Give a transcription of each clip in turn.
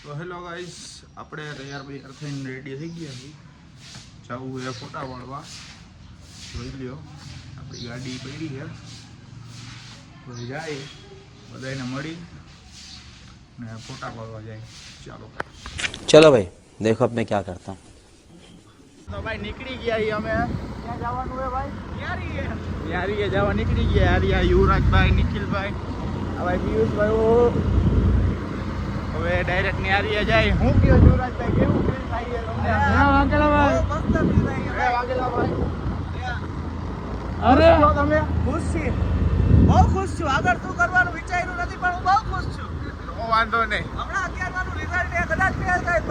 તો hello guys, આપણે તૈયાર થઈને રેડી થઈ ગયા છીએ. જવું એ ફોટા પાડવા. જોઈ લ્યો આપણી ગાડી પડી છે. તો જાય બધાને મળી ને ફોટા પાડવા જાય. चलो भाई देखो अब मैं क्या करता हूँ. તો ભાઈ નીકળી ગયા અમે. ક્યાં જવાનું હે ભાઈ? યારીએ જવા નીકળી ગયા. યારિયા યુવરાજભાઈ, નિખિલભાઈ, આ ભાઈ પિયુષભાઈ. હવે ડાયરેક્ટ યારીએ જાય. હું કયો યુવરાજભાઈ, કેવું ફીલ થાય છે તમને? વાઘેલાભાઈ મસ્ત ફીલ થાય છે. વાઘેલાભાઈ અરે તમે ખુશ છી? બહુ ખુશ છું. આગળ શું કરવાનું વિચાર્યું નથી પણ હું બહુ ખુશ છું. વાંધો નહીં. હમણાં 11 નું રિઝલ્ટ એ કદાચ ફેલ થાય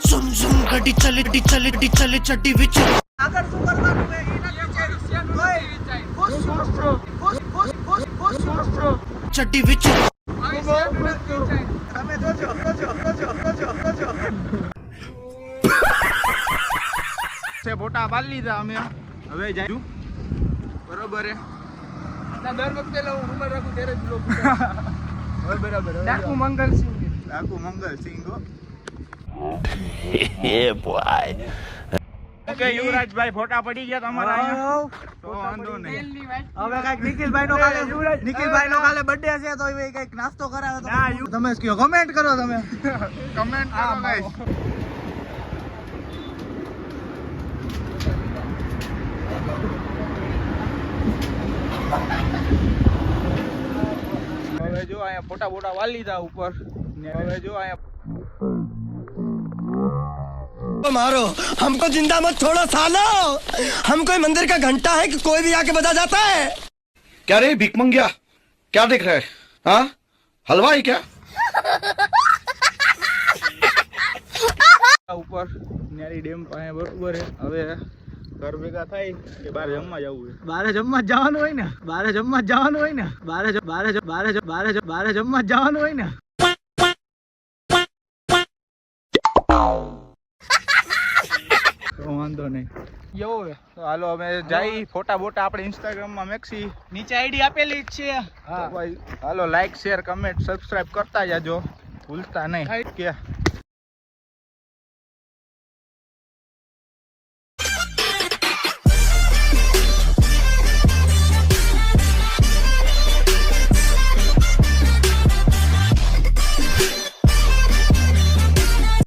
સુમ સુમ ગડી ચલે ચડી વિચ આગળ શું કરવાનું મે ઈ નથી વિચાર્યું. ખુશ ચડી વિચ તમે જોજો સે ફોટા પાડી લીધા અમે. હવે જાયું બરોબર હે. દર વખતે લઉં ઉમર રાખું ત્યારે જ લો. હવે બરાબર. ડાકુ મંગલસિંહ ગો. એ બોય. ઓકે યુવરાજભાઈ, ફોટા પડી ગયા તમારા અહીંયા. તો વાંધો નહીં. હવે કઈક નિખિલભાઈ નો કાલે બર્થડે છે તો એ કઈક નાસ્તો કરાવે તો તમે કયો કમેન્ટ કરો. તમે કમેન્ટ કરો ગાઈસ. હવે જો અહીંયા ફોટા વાળી લીધા ઉપર ને હવે જો અહીંયા मारो हमको जिंदा मत छोड़ो सालो. हम कोई मंदिर का घंटा है कि कोई भी आके बजा जाता है. क्या रे भीख मंगिया, क्या देख रहा है? हाँ हलवाई क्या? ઉપર ન્યારી ડેમ પાસે બરોબર છે. હવે ઘર ભેગા થાય કે બહાર જમવા જવું છે. બહાર જમવા જવાનું હોય ને. બહાર જમવા જવાનું હોય ને. વાંધો નહીં. એવું તો હાલો અમે જઈ. ફોટા બોટા આપણે ઇન્સ્ટાગ્રામમાં મેક્સી નીચે આઈડી આપેલી જ છે. હા ભાઈ હાલો, લાઈક શેર કમેન્ટ સબસ્ક્રાઇબ કરતા જાજો, ભૂલતા નહીં કે